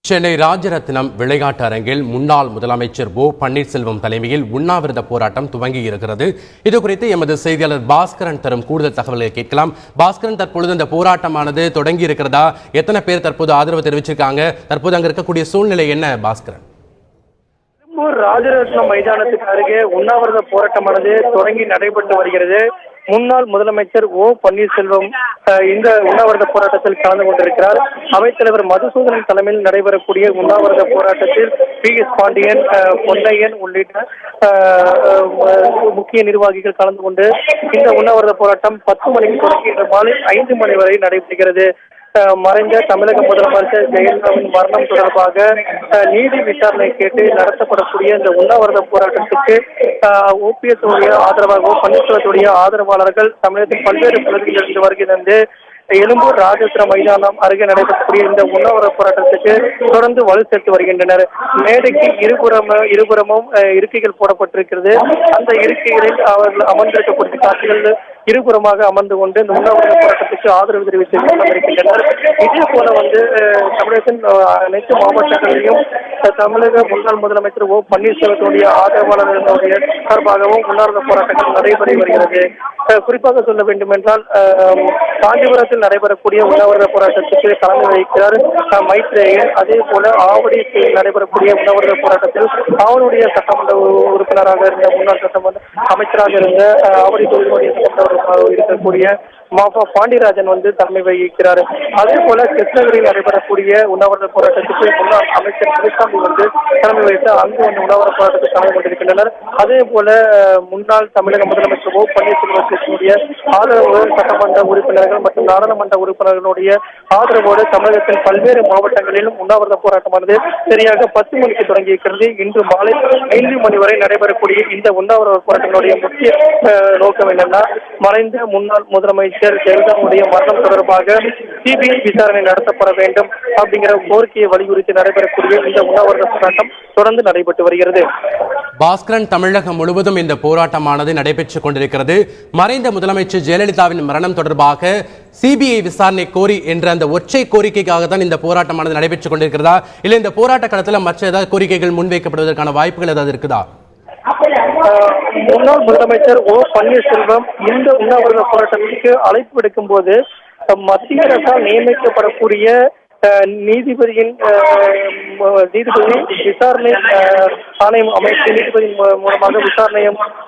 சென்னை ராஜரத்தினம் விளையாட்டு அரங்கில் முன்னாள் முதலமைச்சர் ஓ பன்னீர்செல்வம் தலைமையில் உண்ணாவிரத போராட்டம் துவங்கியிருக்கிறது. இதுகுறித்து எமது செய்தியாளர் பாஸ்கரன் தரும் கூடுதல் தகவலை கேட்கலாம். பாஸ்கரன், தற்பொழுது இந்த போராட்டமானது தொடங்கி இருக்கிறதா? எத்தனை பேர் தற்போது ஆதரவு தெரிவிச்சிருக்காங்க? தற்போது அங்க இருக்கக்கூடிய சூழ்நிலை என்ன பாஸ்கரன்? ராஜரத்னம் மைதானத்துக்கு அருகே உண்ணாவிரத போராட்டமானது தொடங்கி நடைபெற்று வருகிறது. முன்னாள் முதலமைச்சர் ஓ பன்னீர்செல்வம் இந்த உண்ணாவிரத போராட்டத்தில் கலந்து கொண்டிருக்கிறார். அவைத்தலைவர் மதுசூதனன் தலைமையில் நடைபெறக்கூடிய உண்ணாவிரத போராட்டத்தில் PS பாண்டியன், பொன்னையன் உள்ளிட்ட முக்கிய நிர்வாகிகள் கலந்து கொண்டு இந்த உண்ணாவிரத போராட்டம் 10 மணிக்கு தொடங்கி இன்று மாலை 5 மணி வரை நடைபெறுகிறது. மறைந்த தமிழக முதலமைச்சர் ஜெயலலிதாவின் மரணம் தொடர்பாக நீதி விசாரணை கேட்டு நடத்தப்படக்கூடிய இந்த உண்ணாவிரத போராட்டத்துக்கு OPS உடைய ஆதரவாக பன்னீர்செல்வத்துடைய ஆதரவாளர்கள் தமிழகத்தின் பல்வேறு பகுதிகளிலிருந்து வருகிறது. எழும்பூர் ராஜரத்தினம் மைதானம் அருகே நடைபெறக்கூடிய இந்த உண்ணாவிரத போராட்டத்துக்கு தொடர்ந்து வலு சேர்த்து வருகின்றனர். மேடைக்கு இருபுறமும் இருக்கைகள் போடப்பட்டிருக்கிறது. அந்த இருக்கைகளில் அவர்கள் அமர்ந்திருக்கக்கூடிய காட்சிகள் இருபுறமாக அமர்ந்து கொண்டு இந்த உண்ணாவிரத போராட்டத்துக்கு ஆதரவு தெரிவித்து இருக்கின்றனர். இதே போல தமிழகத்தின் அனைத்து மாவட்டங்களிலும் தமிழக முன்னாள் முதலமைச்சர் ஓ பன்னீர்செல்வத்துடைய ஆதரவாளர்களுடைய சார்பாகவும் உண்ணாவிரத போராட்டங்கள் நடைபெற வருகிறது. குறிப்பாக சொல்ல வேண்டும் என்றால் காஞ்சிபுரத்தில் நடைபெறக்கூடிய உண்ணாவிரத போராட்டத்துக்கு தலைமை வகிக்கிறார் மைத்ரேயன். அதே போல ஆவடியில் நடைபெறக்கூடிய உண்ணாவிரத போராட்டத்தில் அவனுடைய சட்டமன்ற உறுப்பினராக இருந்த முன்னாள் சட்டமன்ற அமைச்சராக இருந்த ஆவடி தொகுதியுடைய சட்டமன்ற இருக்கக்கூடிய மாஃபா பாண்டியராஜன் தலைமை வகிக்கிறார். அதே போல கிருஷ்ணகிரியில் நடைபெறக்கூடிய உண்ணாவிரத போராட்டத்துக்கு முன்னாள் அமைச்சர் முனுசாமி தலைமை வைத்து அங்கு உண்ணாவிரத போராட்டத்துக்கு தலைமை கொண்டிருக்கின்றனர். அதே போல முன்னாள் தமிழக முதலமைச்சர் ஓ பன்னீர்செல்வத்தினுடைய ஆதரவு சட்டமன்ற உறுப்பினர்கள் மற்றும் நாடாளுமன்ற உறுப்பினர்களுடைய ஆதரவோடு தமிழகத்தின் பல்வேறு மாவட்டங்களிலும் உண்ணாவிரத போராட்டமானது சரியாக 10 மணிக்கு தொடங்கியிருக்கிறது. இன்று மாலை 5 மணி வரை நடைபெறக்கூடிய இந்த உண்ணாவிரத போராட்டங்களுடைய முக்கிய நோக்கம் என்னன்னா, மறைந்த முன்னாள் முதலமைச்சர் ஜெயலலிதாவுடைய மரணம் தொடர்பாக CBI விசாரணை நடத்தப்பட வேண்டும் அப்படிங்கிற கோரிக்கையை வலியுறுத்தி நடைபெறக்கூடிய இந்த உண்ணாவிரத போராட்டம் தொடர்ந்து நடைபெற்று வருகிறது. பாஸ்கரன், தமிழகம் முழுவதும் இந்த போராட்டமானது நடைபெற்றுக் கொண்டிருக்கிறது. மறைந்த முதலமைச்சர் ஜெயலலிதாவின் மரணம் தொடர்பாக CBI விசாரணை கோரி என்ற அந்த ஒற்றை கோரிக்கைக்காக தான் இந்த போராட்டமானது நடைபெற்றுக் கொண்டிருக்கிறதா, இல்லை இந்த போராட்ட காலத்தில் மற்ற ஏதாவது கோரிக்கைகள் முன்வைக்கப்படுவதற்கான வாய்ப்புகள் ஏதாவது இருக்குதா? முன்னாள் முதலமைச்சர் ஓ பன்னீர்செல்வம் இந்த உண்ணாவிரத போராட்டத்திற்கு அழைப்பு விடுக்கும் போது மத்திய அரசால் நியமிக்கப்படக்கூடிய நீதிபதி விசாரணை ஆணையம் அமைத்து நீதிபதியின் மூலமாக விசாரணை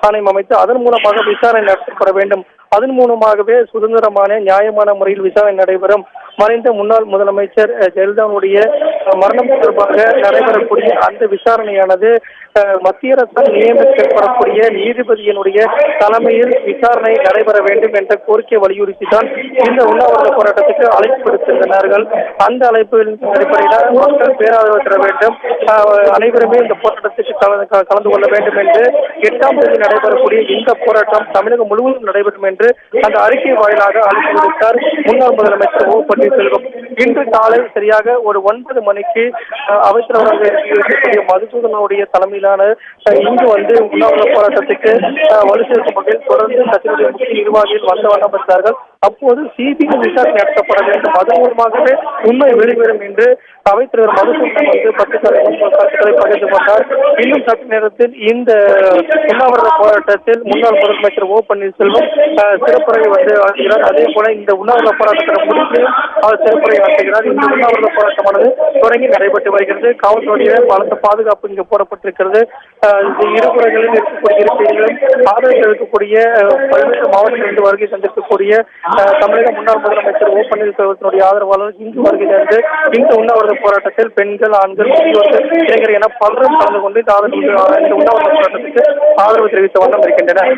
ஆணையம் அமைத்து அதன் மூலமாக விசாரணை நடத்தப்பட வேண்டும். அதன் மூலமாகவே சுதந்திரமான நியாயமான முறையில் விசாரணை நடைபெறும். மறைந்த முன்னாள் முதலமைச்சர் ஜெயலலிதாவுடைய மரணம் தொடர்பாக நடைபெறக்கூடிய அந்த விசாரணையானது மத்திய அரசால் நியமிக்கப்படக்கூடிய நீதிபதியினுடைய தலைமையில் விசாரணை நடைபெற வேண்டும் என்ற கோரிக்கை வலியுறுத்தி தான் இந்த உண்ணாவிரத போராட்டத்துக்கு அழைப்பு விடுத்திருந்தார்கள். அந்த அழைப்பின் அடிப்படையில் மக்கள் பேராதரவு தர வேண்டும், அனைவருமே இந்த போராட்டத்துக்கு கலந்து கொள்ள வேண்டும் என்று 8ஆம் தேதி நடைபெறக்கூடிய இந்த போராட்டம் தமிழகம் முழுவதும் நடைபெறும் என்று அந்த அறிக்கை வாயிலாக அழைப்பு விடுத்தார் முன்னாள் முதலமைச்சர் ஓ பன்னீர்செல்வம். இன்று காலை சரியாக ஒரு 9 மணிக்கு அவைத்தலைவராக இருக்கக்கூடிய மதுசூதனனுடைய தலைமையிலான இங்கு உண்ணாவிரத போராட்டத்துக்கு வலு சேர்க்கும் வகையில் தொடர்ந்து கட்சியினுடைய முக்கிய நிர்வாகிகள் வண்ணம் பெற்றார்கள். அப்போது CBI விசாரணை நடத்தப்பட வேண்டும், அதன் மூலமாகவே உண்மை வெளிவரும் என்று அவைத்தலைவர் மதுசூதனன் கருத்துக்களை பகிர்ந்து கொண்டார். இன்னும் சற்று நேரத்தில் இந்த உண்ணாவிரத போராட்டத்தில் முன்னாள் முதலமைச்சர் ஓ பன்னீர்செல்வம் சிறப்புரை ஆற்றுகிறார். அதே போல இந்த உண்ணாவிரத போராட்டத்தின் முடிவையும் அவர் சிறப்புரை ஆற்றுகிறார். இந்த உண்ணாவிரத போராட்டமானது தொடங்கி நடைபெற்று வருகிறது. காவல்துறையில பலத்த பாதுகாப்பு இங்கு போடப்பட்டிருக்கிறது. இருபுறங்களில் இருக்கக்கூடிய இருக்கைகளும் ஆதரவு இருக்கக்கூடிய பல்வேறு மாவட்டங்களிலிருந்து வருகை தந்திருக்கக்கூடிய தமிழக முன்னாள் முதலமைச்சர் ஓ பன்னீர்செல்வத்தினுடைய ஆதரவாளர்கள் இங்கு வருகை தந்து இந்த உண்ணாவிரத போராட்டத்தில் பெண்கள், ஆண்கள், முதியோர்கள், இளைஞர்கள் என பலரும் கலந்து கொண்டு இந்த உண்ணாவிரத போராட்டத்துக்கு ஆதரவு தெரிவித்த வண்ணம் இருக்கின்றனர்.